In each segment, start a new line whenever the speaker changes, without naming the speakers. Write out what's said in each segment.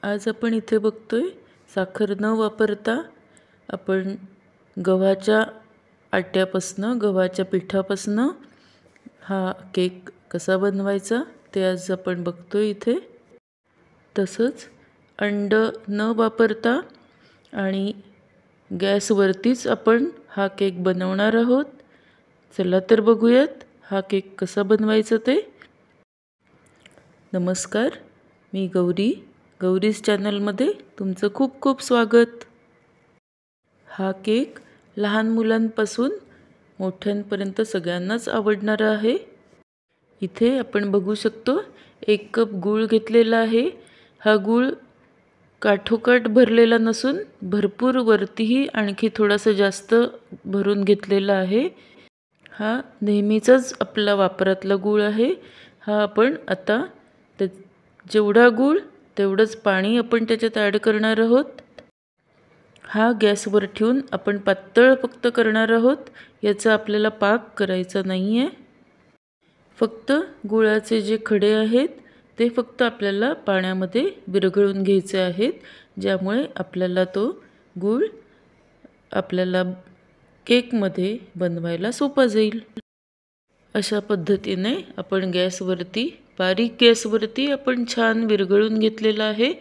आज आपण इथे बघतोय साखर न वापरता आपण गव्हाच्या आट्यापासून गव्हाच्या पिठापासून हा केक कसा बनवायचा ते आज आपण बघतोय इथे। तसंच अंड न वापरता आणि गॅसवरतीच आपण हा केक बनवणार आहोत। चला तर बघूयात हा केक कसा बनवायचा ते। नमस्कार, मी गौरीज चॅनलमध्ये तुमचं खूप खूप स्वागत। हा केक लहान मुलांपासून मोठ्यांपर्यंत सगळ्यांनाच आवडणार आहे। इथे आपण बघू शकतो 1 कप गूळ घेतलेला आहे। हा गूळ काठोकाठ भरलेला नसून भरपूर वरतीही आणखी थोडासा जास्त भरून घेतलेला आहे। हा नेहमीचाच आपला वापरातला गूळ आहे। हा आपण आता जेवढा गूळ तेवढंच पाणी आपण त्याच्यात ॲड करणार आहोत। हा गॅसवर ठेवून आपण पातळ फक्त करणार आहोत। याचा आपल्याला पाक करायचा नाहीये। फक्त गुळाचे जे खडे आहेत ते फक्त आपल्याला पाण्यामध्ये विरघळून घ्यायचे आहेत, ज्यामुळे आपल्याला तो गूळ आपल्याला केकमध्ये बनवायला सोपा जाईल। अशा पद्धतीने आपण बारीक गॅसवरती आपण छान विरघळून घेतलेला आहे।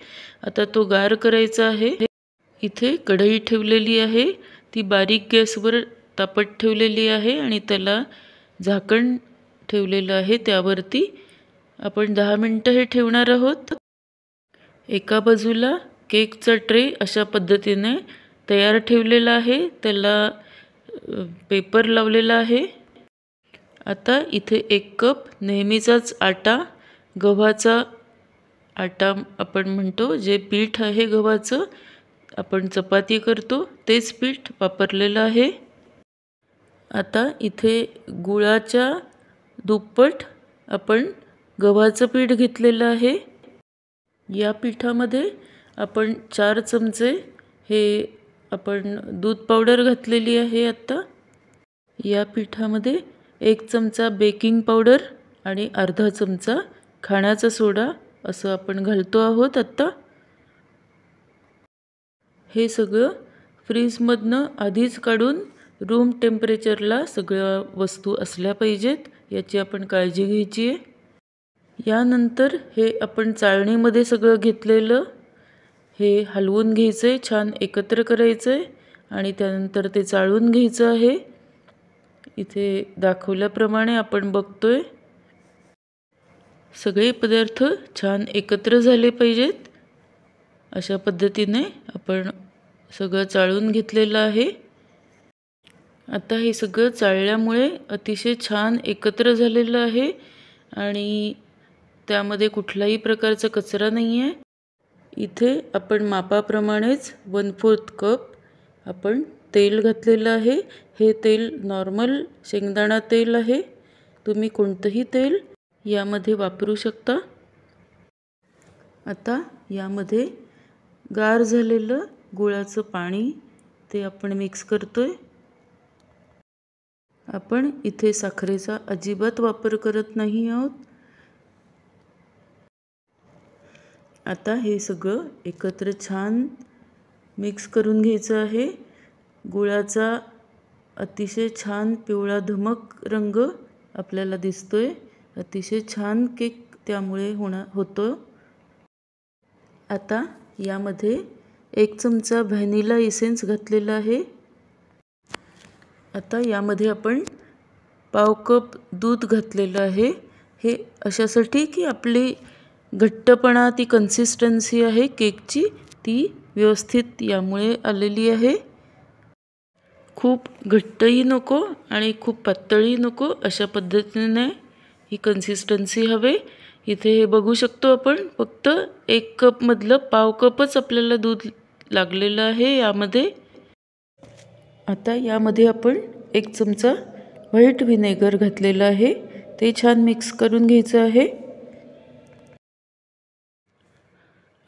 आता तो गार करायचा आहे। इथे कढई ठेवलेली आहे, ती बारीक गॅसवर तापत ठेवलेली आहे आणि त्याला झाकण ठेवलेलं आहे। त्यावरती आपण 10 मिनिटं हे ठेवणार आहोत। एका बाजूला केकचा ट्रे अशा पद्धतीने तयार ठेवलेला आहे, त्याला पेपर लावलेला आहे। आता इथे 1 कप नेहमीचाच आटा, गव्हाचा आटा आपण म्हणतो, जे पीठ आहे गव्हाचं आपण चपाती करतो तेच पीठ वापरलेलं आहे। आता इथे गुळाच्या दुप्पट आपण गव्हाचं पीठ घेतलेलं आहे। या पिठामध्ये आपण 4 चमचे हे आपण दूध पावडर घातलेली आहे। आता या पिठामध्ये 1 चमचा बेकिंग पावडर आणि अर्धा चमचा खाण्याचा सोडा असं आपण घालतो आहोत। आता हे सगळं फ्रीजमधनं आधीच काढून रूम टेम्परेचरला सगळ्या वस्तू असल्या पाहिजेत, याची आपण काळजी घ्यायची आहे। यानंतर हे आपण चाळणीमध्ये सगळं घेतलेलं हे हलवून घ्यायचं, छान एकत्र करायचं आणि त्यानंतर ते चाळून घ्यायचं आहे। इथे दाखवल्याप्रमाणे आपण बघतोय सगळे पदार्थ छान एकत्र झाले पाहिजेत। अशा पद्धतीने आपण सगळं चाळून घेतलेलं आहे। आता हे सगळं चाळल्यामुळे अतिशय छान एकत्र झालेलं आहे आणि त्यामध्ये कुठलाही प्रकारचा कचरा नाही आहे। इथे आपण मापाप्रमाणेच 1/4 कप आपण तेल घातलेलं आहे। हे तेल नॉर्मल शेंगदाणा तेल आहे, तुम्ही कोणतंही तेल यामध्ये वापरू शकता। आता यामध्ये गार झालेलं गुळाचं पाणी ते आपण मिक्स करतोय। आपण इथे साखरेचा अजिबात वापर करत नाही आहोत। आता हे सगळं एकत्र छान मिक्स करून घ्यायचं आहे। गुळाचा अतिशय छान पिवळा धमक रंग आपल्याला दिसतोय, अतिशय छान केक त्यामुळे होतो। आता यामध्ये 1 चमचा व्हॅनिला इसेन्स घातलेला आहे। आता यामध्ये आपण पाव कप दूध घातलेलं आहे। हे अशासाठी की आपली घट्टपणा, ती कन्सिस्टन्सी आहे केकची ती व्यवस्थित यामुळे आलेली आहे। खूप घट्टही नको आणि खूप पातळही नको, अशा पद्धतीने ही कन्सिस्टन्सी हवे। इथे हे बघू शकतो आपण फक्त 1 कप मधलं पाव कपच आपल्याला दूध लागलेलं आहे यामध्ये। आता यामध्ये आपण 1 चमचा व्हाईट व्हिनेगर घातलेलं आहे, ते छान मिक्स करून घ्यायचं आहे।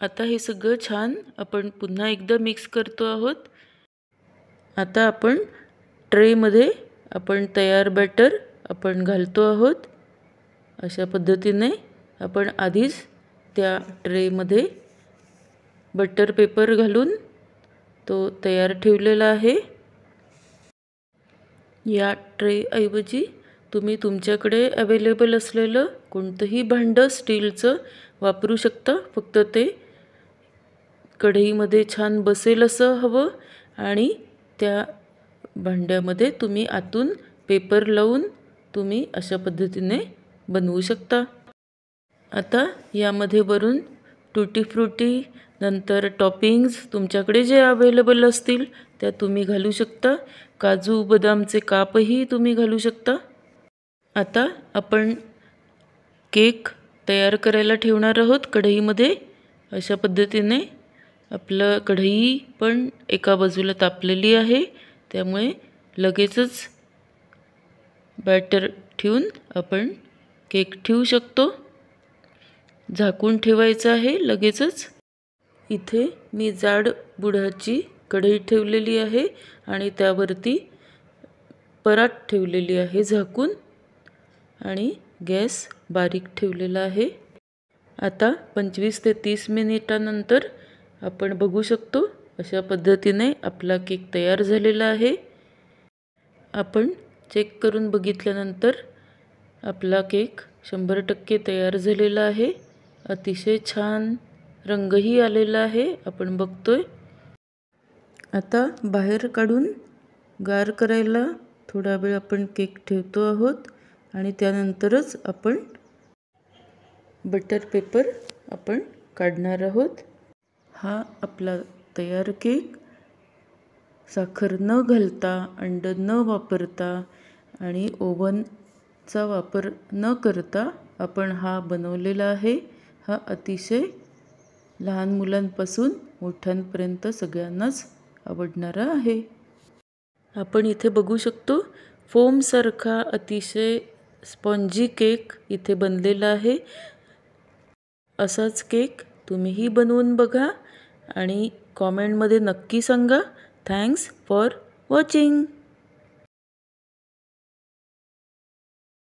आता हे सगळं छान आपण पुन्हा एकदा मिक्स करतो आहोत। आता आपण ट्रेमध्ये आपण तयार बॅटर आपण घालतो आहोत। अशा पद्धतीने आपण आधीच त्या ट्रेमध्ये बटर पेपर घालून तो तयार ठेवलेला आहे। या ट्रेऐवजी तुम्ही तुमच्याकडे अवेलेबल असलेलं कोणतंही भांडं स्टीलचं वापरू शकता। फक्त ते कढईमध्ये छान बसेल असं हवं आणि त्या भांड्यामध्ये तुम्ही आतून पेपर लावून तुम्ही अशा पद्धतीने बनवू शकता। आता यामध्ये वरून टुटी फ्रुटी नंतर टॉपिंग्स तुमच्याकडे जे अवेलेबल असतील त्या तुम्ही घालू शकता। काजू बदामचे कापही तुम्ही घालू शकता। आता आपण केक तयार करायला ठेवणार आहोत कढईमध्ये। अशा पद्धतीने आपलं कढई पण एका बाजूला तापलेली आहे, त्यामुळे लगेचच बॅटर ठेवून आपण केक ठेवू शकतो। झाकून ठेवायचं आहे लगेचच। इथे मी जाड बुडाची कढई ठेवलेली आहे आणि त्यावरती परात ठेवलेली आहे झाकून आणि गॅस बारीक ठेवलेला आहे। आता 25 ते 30 मिनिटांनंतर आपण बघू शकतो अशा पद्धतीने आपला केक तयार झालेला आहे। आपण चेक करून बघितल्यानंतर आपला केक 100% तयार झालेला आहे। अतिशय छान रंगही आलेला आहे, आपण बघतोय। आता बाहेर काढून गार करायला थोडा वेळ आपण केक ठेवतो आहोत आणि त्यानंतरच आपण बटर पेपर आपण काढणार आहोत। हा आपला तयार केक साखर न घालता, अंड न वापरता आणि ओव्हनचा वापर न करता आपण हा बनवलेला आहे। हा अतिशय लहान मुलांपासून मोठ्यांपर्यंत सगळ्यांनाच आवडणारा आहे। आपण इथे बघू शकतो फोमसारखा अतिशय स्पॉन्जी केक इथे बनलेला आहे। असाच केक तुम्हीही बनवून बघा आणि कॉमेंटमध्ये नक्की सांगा। Thanks for watching.